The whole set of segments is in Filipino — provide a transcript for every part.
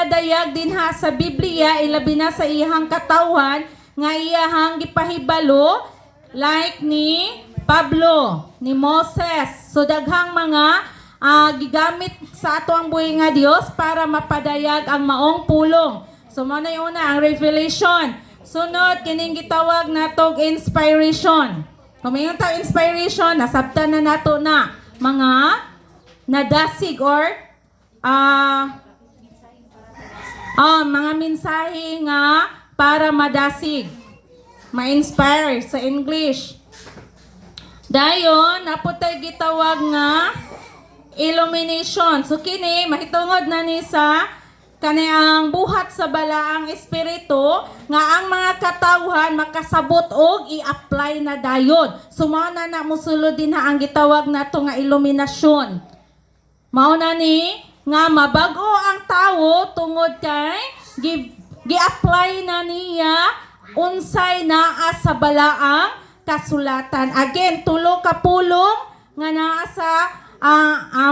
ginadayag dinha sa Biblia ilabi na sa iyang katawhan nga iyahang gipahibalo like ni Pablo, ni Moses. So daghang mga gigamit sa ato ang buhi nga Dios para mapadayag ang maong pulong. So mao na yung una ang revelation. Sunod kining gitawag natog inspiration. Kung mayroon tayo inspiration, nasabtan na nato na mga nadasig or mga mensahe nga para madasig. Ma-inspire sa English. Dayon, naputay gitawag nga illumination. So kini, mahitungod na ni sa kaniyang buhat sa balaang espiritu nga ang mga katawhan makasabot og i-apply na dayon. So mao na musulod din ang gitawag nato nga illumination. Mao na ni nga mabago ang tawo tungod kay gi-apply na niya unsay naa sa balaang kasulatan. Again, tulo ka pulong nga naa sa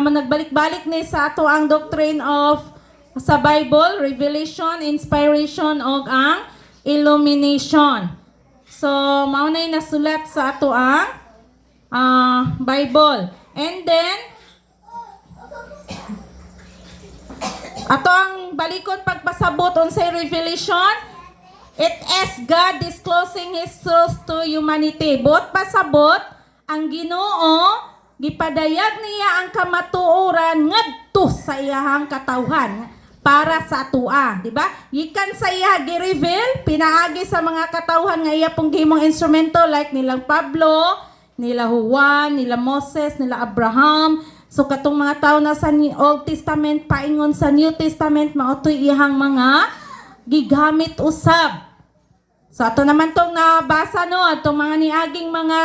nagbalik-balik ni sa ato ang doctrine of sa Bible, revelation, inspiration, o ang illumination. So, maunay nasulat sa ato ang Bible. And then, ato ang balikon pagpasabot unsay revelation, it is God disclosing His truth to humanity. Bot pasabot, ang Ginoo, gipadayag niya ang kamatuoran ngadto sa iyahang katawhan para sa atua, di ba? Gikan sa iya gi-reveal pinaagi sa mga katawhan nga iya pong gihimong instrumento like nilang Pablo, nila Juan, nila Moses, nila Abraham. So katong mga tao na sa Old Testament paingon sa New Testament maotoy iyang mga gigamit usab. So ato naman tong nabasa no, atong mga niaging mga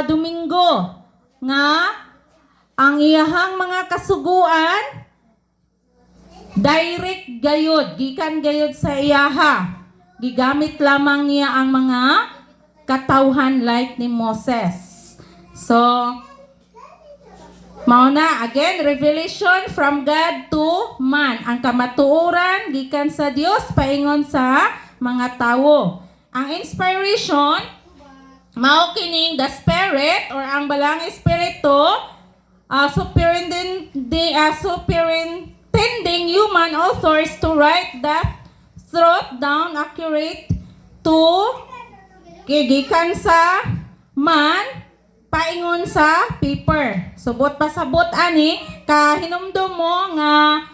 Domingo nga ang iyahang mga kasuguan direct gayud, gikan gayud sa iyaha. Gigamit lamang niya ang mga katawhan like ni Moses. So, mao na, again, revelation from God to man. Ang kamatuoran, gikan sa Dios paingon sa mga tawo. Ang inspiration, mao kining the Spirit or ang balang espiritu, superintending human authors to write the truth down accurate to gikan sa man paingon sa paper. Subot pasabot ani kahinumdum mo nga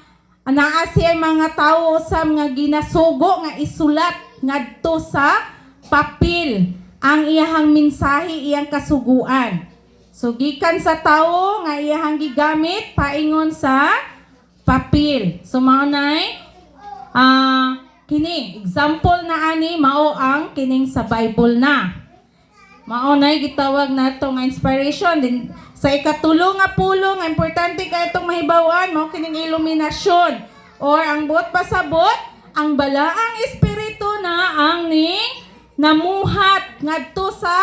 naa siya mga tawo sa nga ginasugo nga isulat ngadto sa papel ang iyahang mensahe iyang kasuguan. So gikan sa tawo nga iyahang gigamit paingon sa papel. So mao nay kini example na ani mao ang kining sa Bible na. Mao nay gitawag nato nga inspiration din sa ikatulo nga pulong nga importante kay itong mahibaw-an mao kining illumination or ang buot pasabot ang balaang espiritu na ang ning namuhat ngadto sa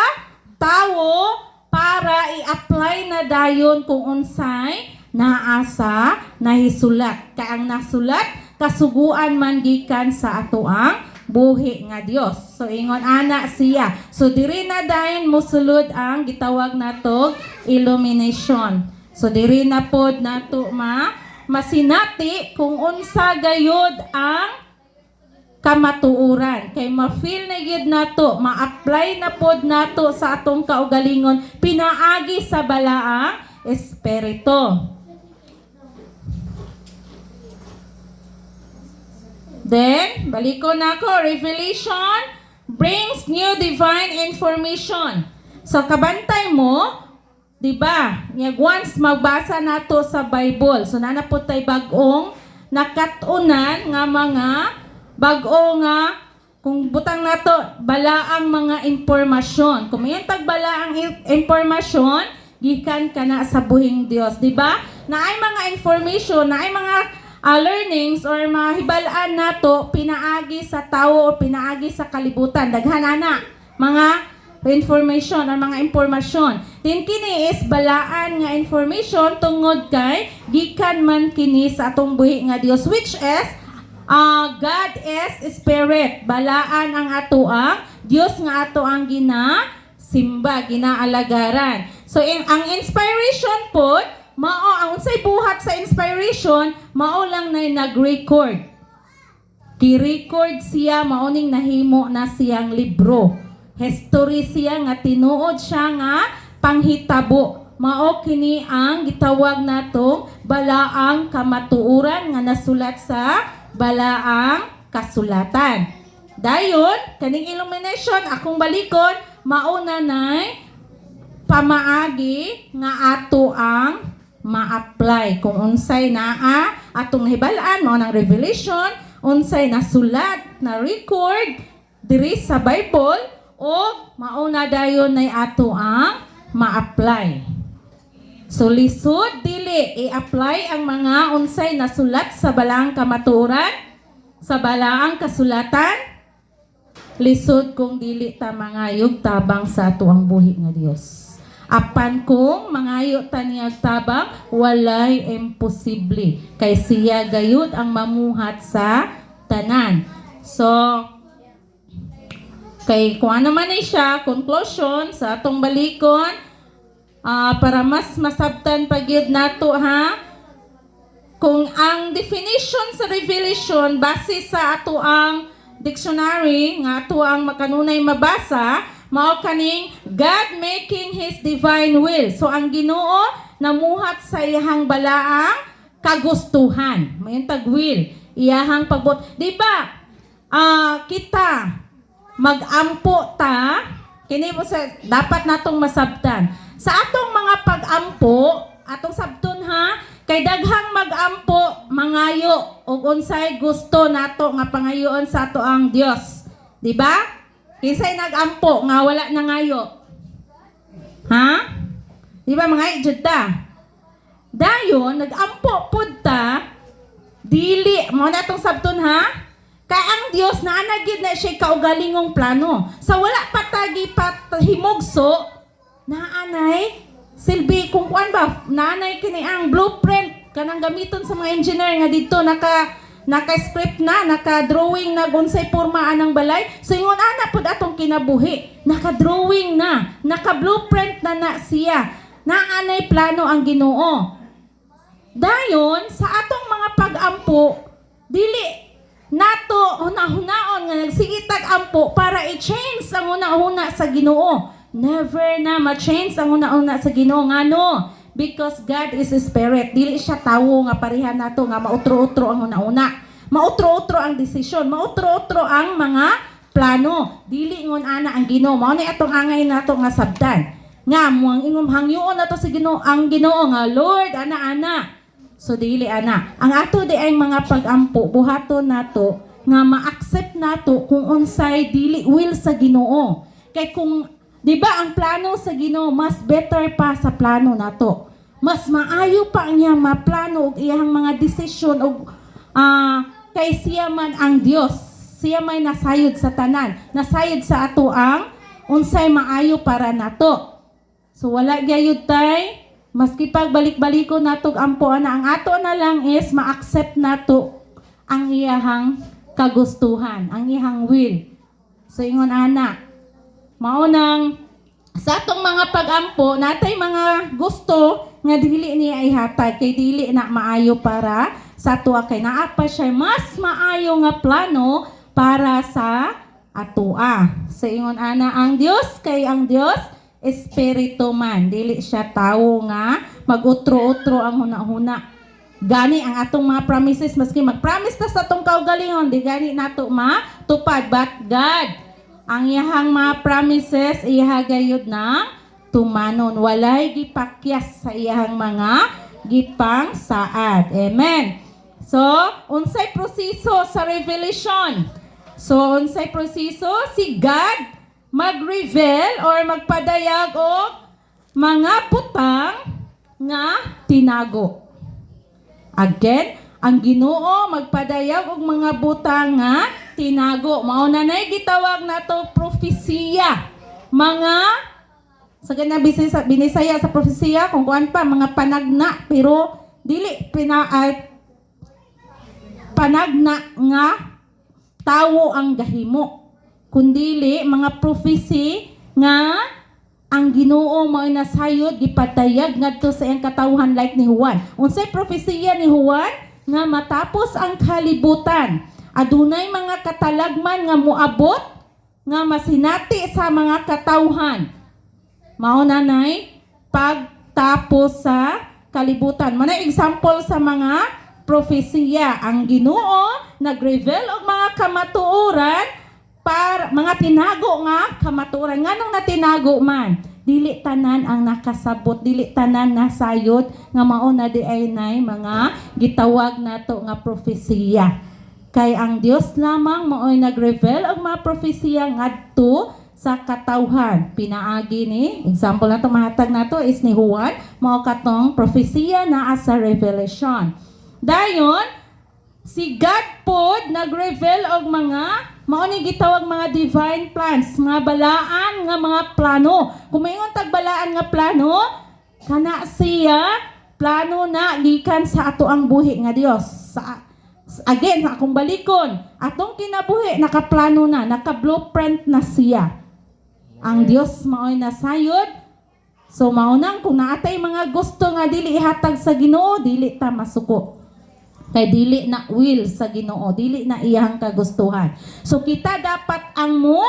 tawo para i-apply na dayon kung unsay naasa nahisulat. Kay ang nasulat kasuguan man gikan sa ato ang buhi nga Dios. So ingon ana siya. So diri na dayon mosulod ang gitawag natog illumination. So diri na pod nato masinati kung unsa gayud ang kamatuoran. Kay ma-feel na yun nato, ma-apply na pod nato sa atong kaugalingon, pinaagi sa balaang espiritu. Then, baliko na ko, revelation brings new divine information. So, kabantay mo, diba, once magbasa nato sa Bible, so nanapod tayo bagong nakatunan nga mga bago nga kung butang nato balaang mga impormasyon. Kung may tagbalaang impormasyon, gikan ka na sa buhing Dios, di ba? Na ay mga information, na ay mga learnings or mahibalaan nato pinaagi sa tao o pinaagi sa kalibutan. Daghan na mga information or mga impormasyon. Din kini is balaan nga information tungod kay gikan man kini sa atong buhi nga Dios, which is God is spirit. Balaan ang ato ang Dios nga ato ang simba, ginaalagaran. So ang inspiration po, ang unsay buhat sa inspiration, mao lang na nag-record. Ki-record siya, maoning nahimo na siyang libro. History siya nga tinuod siya nga panghitabo. Mao kini ang gitawag natong balaang kamatuoran nga nasulat sa balaang kasulatan. Dayon, kaning illumination, akong balikon, mauna nay pamaagi nga ato ang ma-apply. Kung unsay naa atong nahibalaan, mao nang revelation, unsay nasulat, na record, diri sa Bible, o mauna dayon nay ato ang ma-apply. So lisod dili i-apply ang mga unsay nasulat sa balaang kamatuoran, sa balaang kasulatan. Lisod kung dili ta mangayog tabang sa ato ang buhi nga Dios. Apan kung mangayo ta niyag tabang, walay imposible. Kay siya gayud ang mamuhat sa tanan. So kay kuha naman ni siya, conclusion sa atong balikon, para mas masabtan pagyud nato ha, kung ang definition sa revelation base sa ato ang dictionary nga ato ang makanunay mabasa, mao kaning God making His divine will. So ang Ginoo namuhat sa iyahang balaang kagustuhan, mayon tag will, iyahang pagbot. Di ba? Kita magampo ta, kini mo sa dapat natong masabtan. Sa atong mga pag-ampo, atong sabton ha, kay daghang mag-ampo, mangayo, ug unsay gusto nato nga pangayoon sa ato ang Dios. Di ba? Kinsay nag-ampo nga wala nangayo? Ha? Di ba mga jud ta? Dayon, nag-ampo pud ta, dili, mo na itong sabton ha? Kay ang Dios na anagid na siya kaugalingong plano. Sa wala patagi himugso, naanay silbi kung kuan ba naanay kini ang blueprint kanang gamiton sa mga engineer nga dito naka-script na, naka-drawing na unsay pormaan ng balay. So ingon ana pud atong kinabuhi, naka-drawing na, naka-blueprint na siya. Naanay plano ang Ginoo. Dayon sa atong mga pag-ampo, dili nato hunaon nga nagsigitag ampo para i-change ang una-una sa Ginoo. Never na ma-change ang una-una sa Ginoo ngano? Because God is a spirit. Dili siya tawo nga pareha nato nga mautro-utro ang una-una. Mautro-utro ang desisyon, mautro-utro ang mga plano. Dili ngon ana ang Ginoo. Mao ni atong angay nato nga sabtan. Nga mo ang ingom hangyoon nato sa Ginoo, ang Ginoo nga Lord ana. So dili ana. Ang ato di ay mga pag-ampo buhaton nato nga ma-accept nato kung unsay dili will sa Ginoo. Kay kung di ba ang plano sa Ginoo mas better pa sa plano nato. Mas maayo pa niya maplano og iyang mga desisyon og kay siya man ang Dios. Siya may nasayod sa tanan. Nasayod sa ato ang unsay maayo para nato. So wala gyud tay maski pagbalik-baliko nato ampo ana, ang ato na lang is ma-accept nato ang iyang kagustuhan, ang iyang will. So ingon ana, mao nang sa atong mga pag-ampo natay mga gusto nga dili niya ihatag kay dili na maayo para sa ato, kay naa pa siya mas maayo nga plano para sa atoa. So ingon ana ang Dios, kay ang Dios espiritu man, dili siya tawo nga mag-utro-utro ang huna-huna. Gani ang atong mga promises, maski mag-promise ta sa atong kaugalingon, di gani nato matupad. But God, ang iyahang mga promises, ihagayod na tumanon. Walay gipakyas sa iyahang mga gipang saad. Amen. So, unsay proseso sa revelation? So, unsay proseso? Si God mag-reveal or magpadayag og mga butang nga tinago. Again, ang Ginoo magpadayag og mga butang nga tinago. Mao na nay gitawag nato propesiya. Mga sa ganang binisaya sa propesiya kung kuan pa mga panagna pero dili panagna nga tawo ang gahimo, kundili mga prophecy nga ang Ginoo mao nasayod gipatayag ngadto sa iyang katawhan like ni Juan. Unsay propesiya ni Juan nga matapos ang kalibutan adunay mga katalagman nga moabot nga masinati sa mga katawhan. Mao nanay pagtapos sa kalibutan. Manay example sa mga propesiya. Ang Ginoo nag-reveal og mga kamatuoran para mga tinago nga kamatuoran. Nganong natinago man? Dili tanan ang nakasabot, dili tanan nasayod nga mao na di ay nay mga gitawag nato nga propesiya. Kay ang Dios lamang mao'y nag-reveal og mga propesiya ngadto sa katawhan. Pinaagi ni, example na ito, mahatag na ito is ni Juan, mao katong propesiya na as a revelation. Dayon, si God pod nag-reveal og mga mao ni gitawag mga divine plans, mga balaan nga mga plano. Kung mayingon tag balaan nga plano, kana siya plano na gikan sa ato ang buhi nga Dios. Again, sa akong balikon, atong kinabuhi nakaplano na, naka-blueprint na siya. Ang Dios mao'y nasayod. So maunang kung naatay mga gusto nga dili ihatag sa Ginoo, dili ta masuko. Kay dili na will sa Ginoo, dili na iyang kagustuhan. So kita dapat ang mo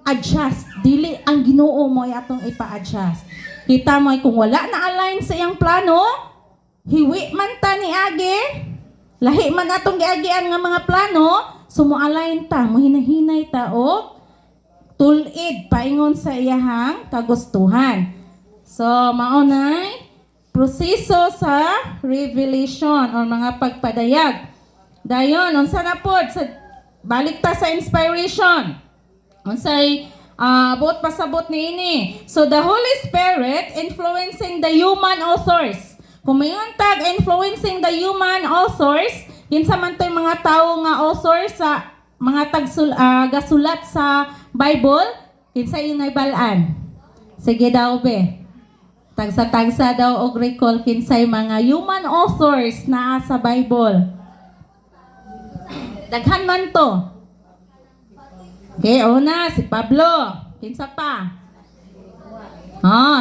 adjust, dili ang Ginoo mo atong ipa-adjust. Kita mo kung wala na align sa iyang plano, hiwi man ta ni age, lahi man atong giagian nga mga plano, sumo-align ta, mohinahinay ta og tulid paingon sa iyahang kagustuhan. So maunay proseso sa revelation or mga pagpadayag. Dayon, unsa na pod sa balik ta sa inspiration. Unsay buot pasabot niini. So the Holy Spirit influencing the human authors. Kung mayon tag influencing the human authors, kinsa man toy mga tawo nga author sa mga gasulat sa Bible, kinsa yung naibalaan? Sige daw be. Tagsa-tagsa daw og recall kinsay mga human authors na sa Bible. Daghan man to. Okay, una si Pablo. Kinsa pa?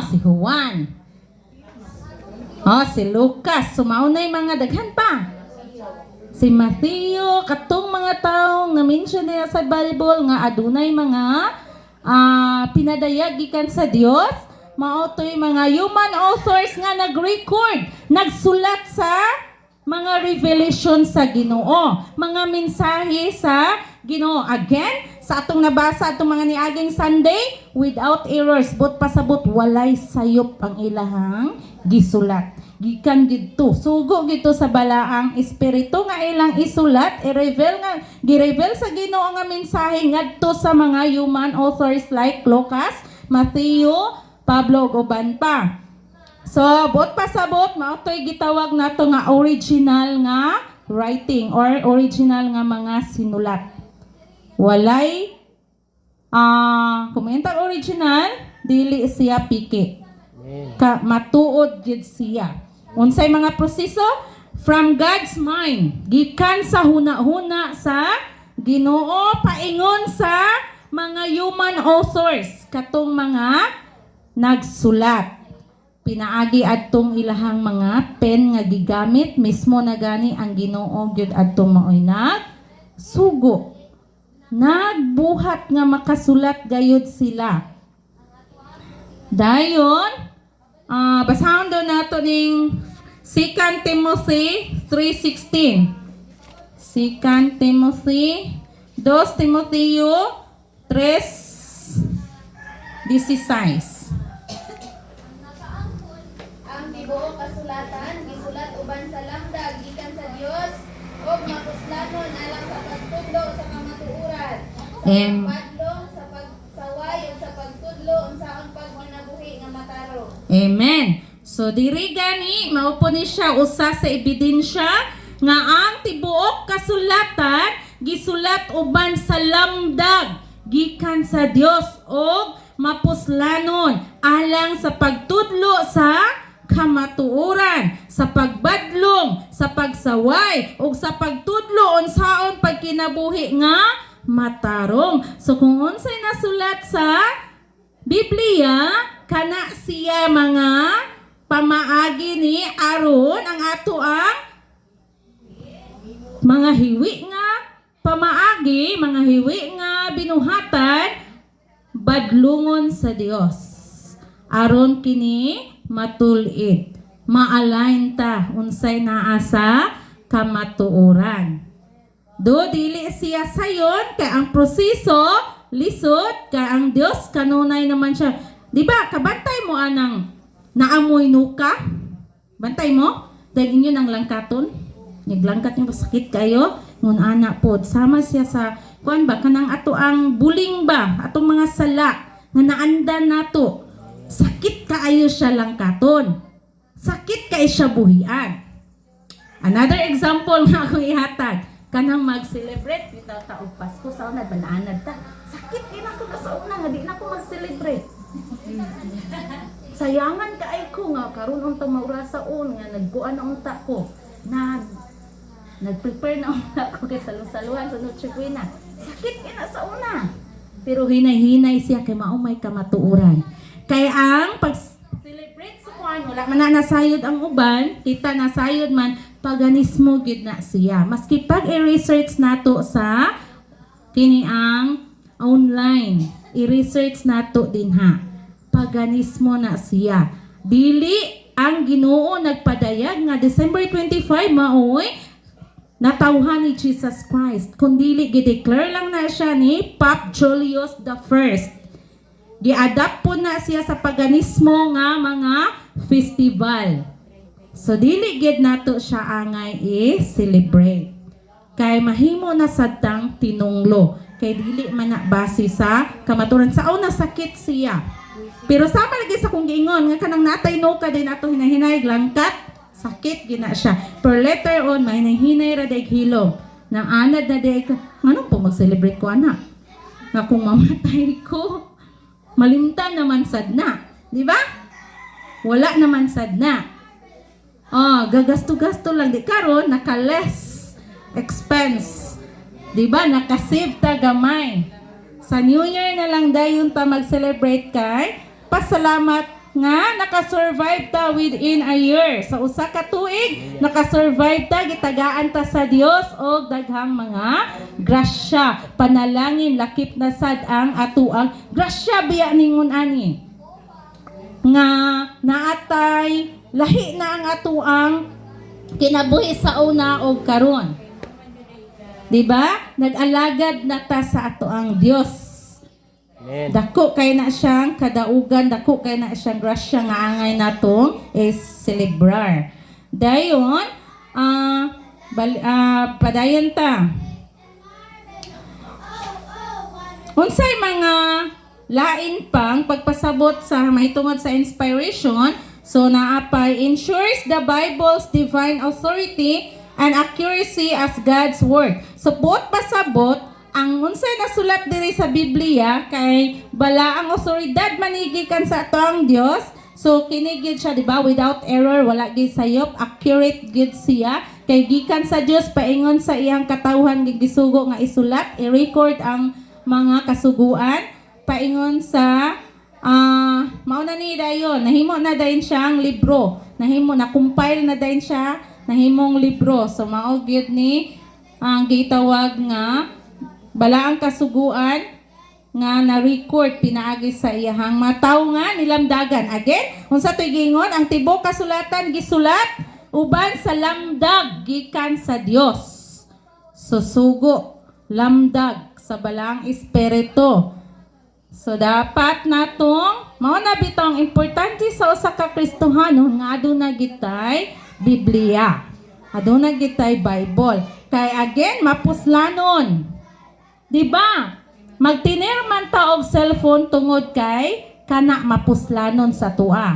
Si Juan. Si Lucas. Sumaunay mga daghan pa. Si Matthew, katong mga taong na-mention nila sa Bible nga adunay mga pinadayag gikan sa Dios, mao toy mga human authors nga nag-record, nagsulat sa mga revelation sa Ginoo, mga mensahe sa Ginoo. Again, sa atong nabasa atong mga niaging Sunday, without errors, but pasabot walay sayop ang ilahang gisulat. Gikan gidto, sugo gidto sa balaang espiritu nga ilang isulat, gi-reveal sa Ginoo nga mensahe ngadto sa mga human authors like Lucas, Matthew, Pablo ug uban pa. So, buot pasabot mao toy gitawag nato nga original nga writing or original nga mga sinulat. Walay kumenta original, dili siya piki. Matuod gid siya. Unsay mga proseso from God's mind, gikan sa huna-huna sa Ginoo paingon sa mga human authors katong mga nagsulat. Pinaagi adtong ilahang mga pen nga gigamit mismo na gani ang Ginoo gyud adtong maoy nagsugo. Nagbuhat nga makasulat gayud sila. Dayon, basahon daw nato ning 2 Timothy 3:16. 2 Timothy, 2 Timoteo 3:16. Ang tibuok kasulatan gisulat uban sa lamdag gikan sa Dios ug mapuslanon alang sa pagtudlo sa kamatuoran. Padlong sa pagsaway ug sa pagtudlo unsaon pagmanabuhi nga mataro. Amen. So diri gani mao po ni siya usa sa ebidensya nga ang tibuok kasulatan gisulat uban sa lamdag gikan sa Dios ug mapuslanon alang sa pagtudlo sa kamatuoran, sa pagbadlong, sa pagsaway, o sa pagtudlo unsaon pagkinabuhi nga matarong. So kung unsay nasulat sa Biblia, kana siya mga pamaagi ni aron ang ato ang mga hiwi nga pamaagi, mga hiwi nga binuhatan, badlungon sa Dios. Aron kini matulid, ma-align ta unsay naa sa kamatuoran. Do dili siya sayon kay ang proseso lisod kay ang Dios kanunay naman siya. Di ba kabantay mo anang naamoy nuka? Bantay mo? Dahil inyo nang langkaton. Naglangkat niyo sakit kayo. Ngun ana pod sama siya sa kuan ba kanang ato ang buling ba atong mga sala nga naandan nato. Sakit kaayo siya langkaton. Sakit kay siya buhian. Another example nga akong ihatag. Kanang mag-celebrate bitaw ta og Pasko sa una balaanad ta. Sakit kay nako sa una nga di na ko mag-celebrate. Sayangan kaay ko nga karon unta maurasaon nga nagkuan na unta ko. Nag-prepare na unta ko kay salusaluhan sa Noche Buena. Sakit kay na sa una. Pero hinay-hinay siya kay mao may kamatuoran. Kay ang pag-celebrate sa kuan wala man na nasayod ang uban, kita nasayod man paganismo gid na siya. Maski pag i-research nato sa kini ang online, i-research nato din ha. Paganismo na siya. Dili ang Ginoo nagpadayag nga December 25 maoy natawhan ni Jesus Christ. Kundi gi-declare lang na siya ni Pope Julius I. Gi-adapt po na siya sa paganismo nga mga festival. So dili gid nato siya angay i-celebrate. Kay mahimo na sadtang tinunglo. Kay dili man na base sa kamaturan. Sa una sakit siya. Pero sama lagi sa kong giingon nga kanang natay no ka din ato hinahinay langkat sakit gina siya. Per later on may hinahinay ra day hilom. Nang anad na day ka nganong po mag-celebrate ko anak? Nga kung mamatay ko malimtan naman sad na, di ba? Wala naman sad na. Gagasto-gasto lang di karon naka-less expense. Di ba? Naka-save ta gamay. Sa New Year na lang dayon ta mag-celebrate kay pasalamat nga naka-survive ta within a year. Sa usa ka tuig naka-survive ta gitagaan ta sa Dios og daghang mga grasya, panalangin lakip na sad ang atuang grasya biya ningon ani. Nga naatay lahi na ang atuang kinabuhi sa una og karon. Diba? Nag-alagad na ta sa ato ang Diyos. Amen. Dako kay na siyang kadaugan, dako kay na siyang grasya nga angay natong is celebrar. Dayon, padayon ta. Unsay mga lain pang pagpasabot sa mahitungod sa inspiration, so naapay ensures the Bible's divine authority and accuracy as God's word. So bot pasabot ang unsay nasulat diri sa Biblia kay bala ang otoridad manigikan sa ato ang Dios. So kini gid siya di ba without error, wala gid sayop, accurate gid siya kay gikan sa Dios paingon sa iyang katawhan gisugo nga isulat, i-record ang mga kasuguan paingon sa mao na ni dayon nahimo na dayon siyang libro, nahimo na compile na dayon siya nahimong libro. So mao gyud ni ang gitawag nga balaang kasuguan nga na-record pinaagi sa iyahang mataw nga nilamdagan. Again, unsa toy gingon ang tibok kasulatan gisulat uban sa lamdag gikan sa Dios. Susugo lamdag sa balaang espiritu. So dapat natong mao na bitong importante sa usa ka Kristohanon nga aduna gitay Biblia. Aduna gitay Bible. Kay again mapuslanon. Di ba? Magtinir man ta og cellphone tungod kay kana mapuslanon sa tua.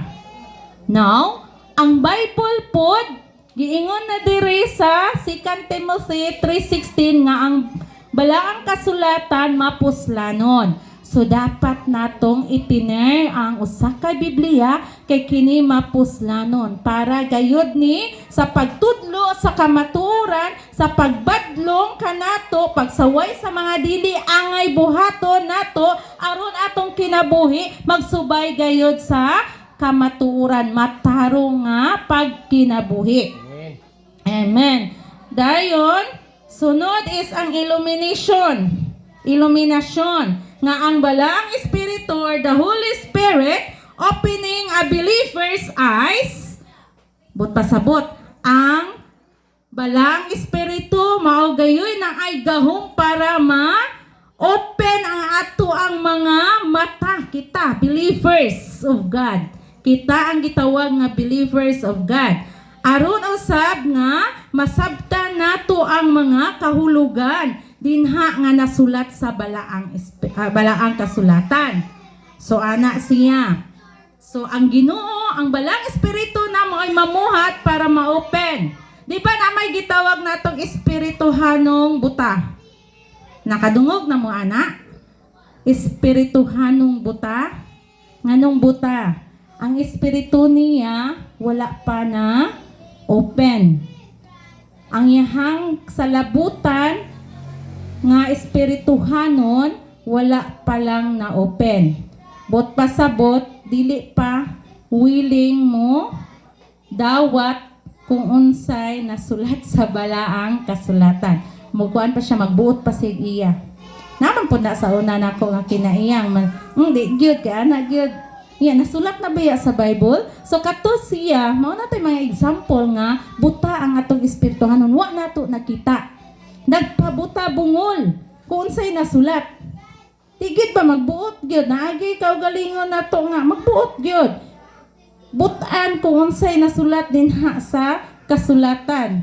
Now, ang Bible pod giingon na diri sa 2 Timothy 3:16 nga ang balaang kasulatan mapuslanon. So dapat natong itiner ang usa ka Biblia kay kini mapuslanon para gayud ni sa pagtudlo sa kamatuoran, sa pagbadlong kanato, pagsaway sa mga dili angay buhaton nato aron atong kinabuhi magsubay gayud sa kamatuoran, matarong nga pagkinabuhi. Amen. Dayon, sunod is ang illumination nga ang balang espiritu or the Holy Spirit opening a believer's eyes. But pasabot ang balang espiritu mao gayoy na ay gahom para ma-open ang ato ang mga mata kita, believers of God. Kita ang gitawag nga believers of God. Aron usab nga masabtan nato ang mga kahulugan dinha nga nasulat sa balaang kasulatan. So ana siya. So ang Ginoo, ang balang espiritu namo ay mamuhat para ma-open. Di ba na may gitawag natong espirituhanong buta? Nakadungog na mo ana? Espirituhanong buta? Nganong buta? Ang espiritu niya wala pa na open. Ang yahang salabutan nga espirituhanon wala pa lang na open. Bot pasabot, dili pa willing mo dawat kung unsay nasulat sa balaang kasulatan. Mukuan pa siya, magbuot pa sig iya. Naman po na sa una nako nga kinaiyang di gyud kay ana gyud. Yan, nasulat na ba sa Bible? So kato siya, mao na tay mga example nga buta ang atong espirituhanon, wa nato nakita. Nagpabuta bungol kung unsay nasulat. Tigid ba magbuot gyud naagi kaw galingon nato nga magbuot gyud. Butan kung unsay nasulat dinha sa kasulatan.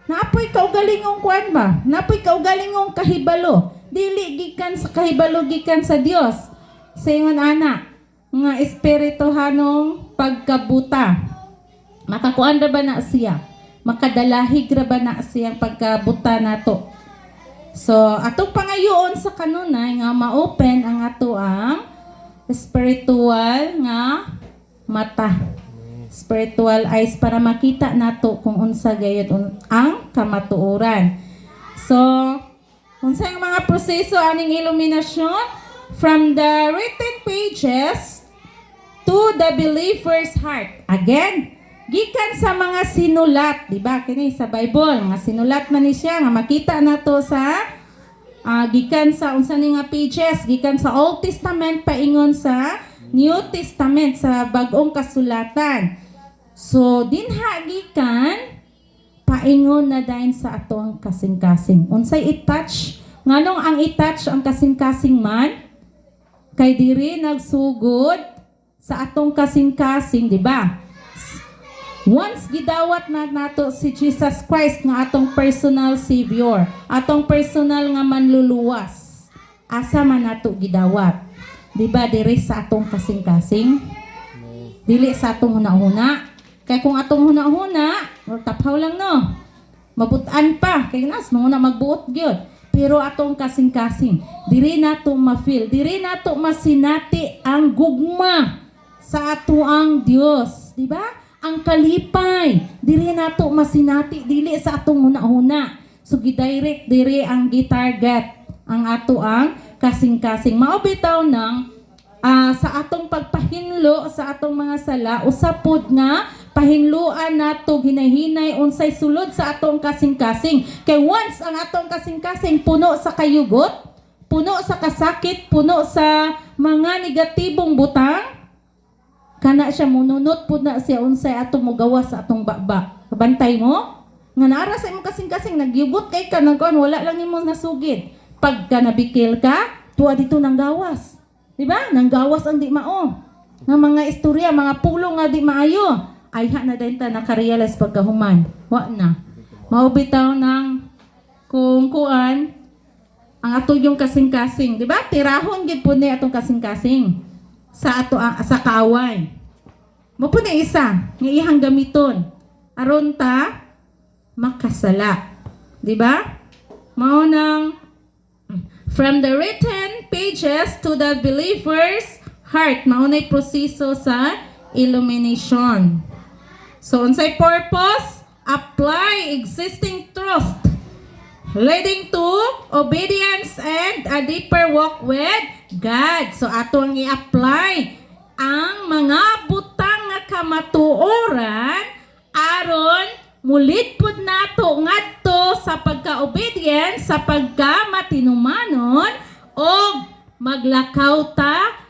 Naapoy kaugalingong kuan ba? Naapoy kaugalingong kahibalo. Dili gikan sa kahibalo gikan sa Dios. Sayon ana nga espirituhanong pagkabuta. Makakuan ra ba na siya? Makadalahig ra ba na siyang pagkabuta nato? So, atong pangayoon sa kanunay nga ma-open ang ato ang spiritual nga mata. Spiritual eyes para makita nato kung unsa gayud ang kamatuoran. So, unsa ang mga proseso aning illumination from the written pages to the believer's heart. Again, gikan sa mga sinulat, di ba? Kini sa Bible, nga sinulat man ni siya nga makita nato sa gikan sa unsa ni nga pages, gikan sa Old Testament paingon sa New Testament sa bag-ong kasulatan. So dinha gikan paingon na dayon sa ato ang kasing-kasing. Unsay i-touch? Nganong ang i-touch ang kasing-kasing man? Kay diri nagsugod sa atong kasing-kasing, di ba? Once gidawat na nato si Jesus Christ nga atong personal Savior, atong personal nga manluluwas, asa man nato gidawat? Di ba diri sa atong kasing-kasing? Dili sa atong huna-huna. Kay kung atong huna-huna, taphaw lang no. Mabutan pa, kay nas muna magbuot gyud. Pero atong kasing-kasing, diri nato ma-feel, diri nato masinati ang gugma sa ato ang Dios, di ba? Ang kalipay, dili nato masinati dili sa atong huna-huna. So gidirect diri ang gitarget ang ato ang kasing-kasing. Mao bitaw nang sa atong pagpahinlo sa atong mga sala usapod nga pahinluan nato hinahinay unsay sulod sa atong kasing-kasing. Kay once ang atong kasing-kasing puno sa kayugot, puno sa kasakit, puno sa mga negatibong butang, kana siya mununot pud na siya unsay atong mogawas sa atong baba. Kabantay mo? Nga naara sa imong kasing-kasing nagyugot kay ka nagkuan wala lang nimo nasugid. Pagka nabikil ka, tuwa dito nang gawas. Di ba? Nang gawas ang di mao. Nga mga istorya, mga pulong nga di maayo. Ay ha na dayon ta nakarealize pagkahuman. Wa na. Mao bitaw ng kung kuan ang ato yung kasing-kasing, di ba? Tirahon gid pud ni atong kasing-kasing sa ato sa kaaway. Mo pud ni isa nga ihang gamiton aron ta makasala. Di ba? Mao nang from the written pages to the believer's heart. Maunay proseso sa illumination. So, unsay purpose? Apply existing truth leading to obedience and a deeper walk with God. So, ato ang i-apply ang mga butang nga kamatuoran aron mulidpod nato ngadto sa pagka-obedience, sa pagka-matinumanon o maglakaw ta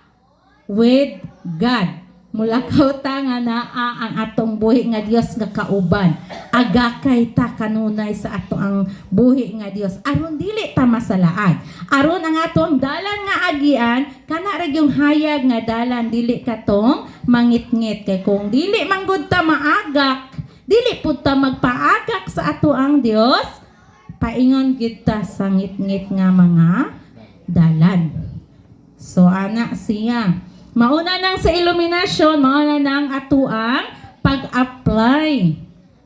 with God. Mulakaw ta nga naa ang atong buhi nga Dios nga kauban. Agakay ta kanunay sa ato ang buhi nga Dios. Aron dili ta masalaag. Aron ang atong dalan nga agian kana ra yung hayag nga dalan dili katong mangitngit kay kung dili manggod ta maagak, dili pud ta magpaagak sa ato ang Dios. Paingon gid ta sa ngit-ngit nga mga dalan. So ana siya. Mauna nang sa illumination, mauna nang atuang pag-apply.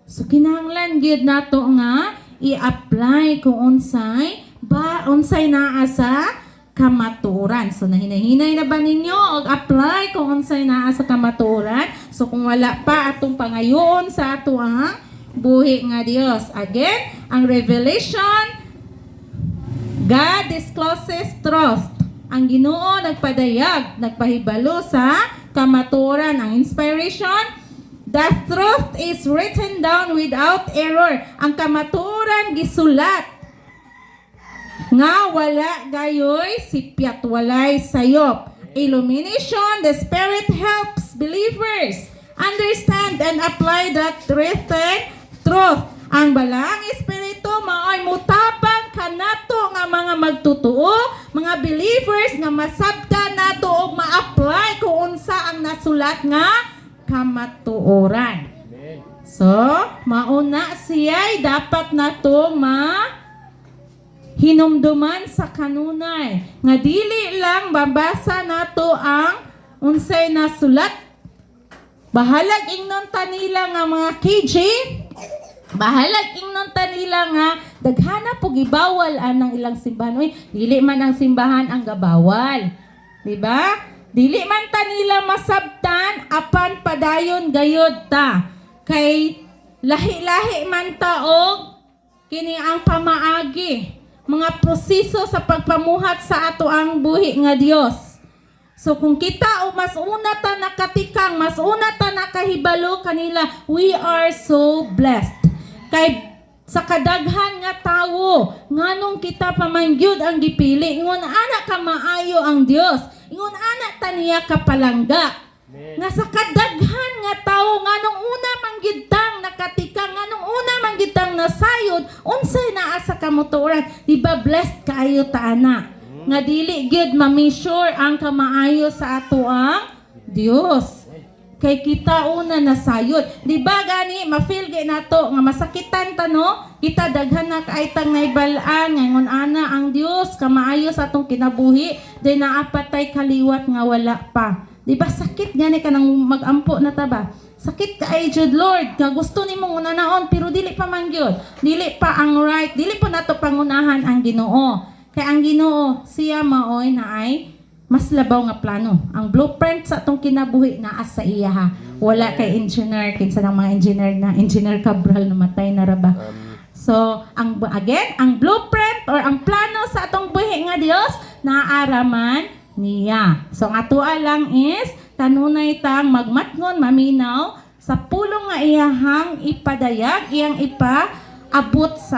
So kinahanglan gyud nato nga i-apply kung unsay naa sa kamatuoran. So nahinay-hinay na ba ninyo og apply kung unsay naa sa kamatuoran? So kung wala pa atong pangayoon sa atuang buhi nga Dios. Again, ang revelation, God discloses truth. Ang Ginoo nagpadayag, nagpahibalo sa kamatuoran. Ang inspiration, the truth is written down without error. Ang kamatuoran gisulat nga wala gayoy sipyat, walay sayop. Illumination, the Spirit helps believers understand and apply that written truth. Ang balang Espiritu maoy mutabang kanato nga mga magtutuo, mga believers nga masabta nato og ma-apply kung unsa ang nasulat nga kamatuoran. So, mauna siya'y dapat nato hinumduman sa kanunay nga dili lang babasa nato ang unsay nasulat. Bahalag ingnon tanila nga mga KJ, bahalag ingnon tanila nga daghana po gibawal anang ilang simbahan. Uy, dili man ang simbahan ang gabawal. Diba? Dili man tanila masabtan apan padayon gayod ta. Kay lahi-lahi man taog kini ang pamaagi. Mga proseso sa pagpamuhat sa ato ang buhi nga Dios. So kung kita o mas una ta nakatikang, mas una ta nakahibalo kanila, we are so blessed. Kay sa kadaghan nga tawo, nganong kita pamangyud ang gipili, ingon ana ka maayo ang Dios, ingon ana ta niya kapalangga. Nga sa kadaghan nga tawo, nganong una manggidtang nakatikang, nganong una manggidtang nasayod, unsay naa sa kamotoran, diba blessed kaayo ta ana. Nga dili gyud ma-measure ang kamaayo sa ato ang Dios. Kay kita una nasayod. Di ba gani ma-feel gay nato nga masakitan ta no? Kita daghan na kaitang naibalaan ngon ana ang Dios kamaayo sa atong kinabuhi, di naapatay kaliwat nga wala pa. Di ba sakit gani ka nang magampo na ta ba? Sakit ka ay jud Lord, nga gusto nimong unanaon pero dili pa man gyud. Dili pa ang right, dili pa nato pangunahan ang Ginoo. Kaya ang Ginoo, siya maoy na ay mas labaw nga plano. Ang blueprint sa atong kinabuhi naa sa iya ha. Wala kay engineer, kinsa ng mga engineer Cabral namatay na raba. So, ang blueprint or ang plano sa atong buhi nga Dios naaraman niya. So, ang atoa lang is kanunay tang magmatngon, maminaw sa pulong nga iyahang ipadayag, iyang ipaabot sa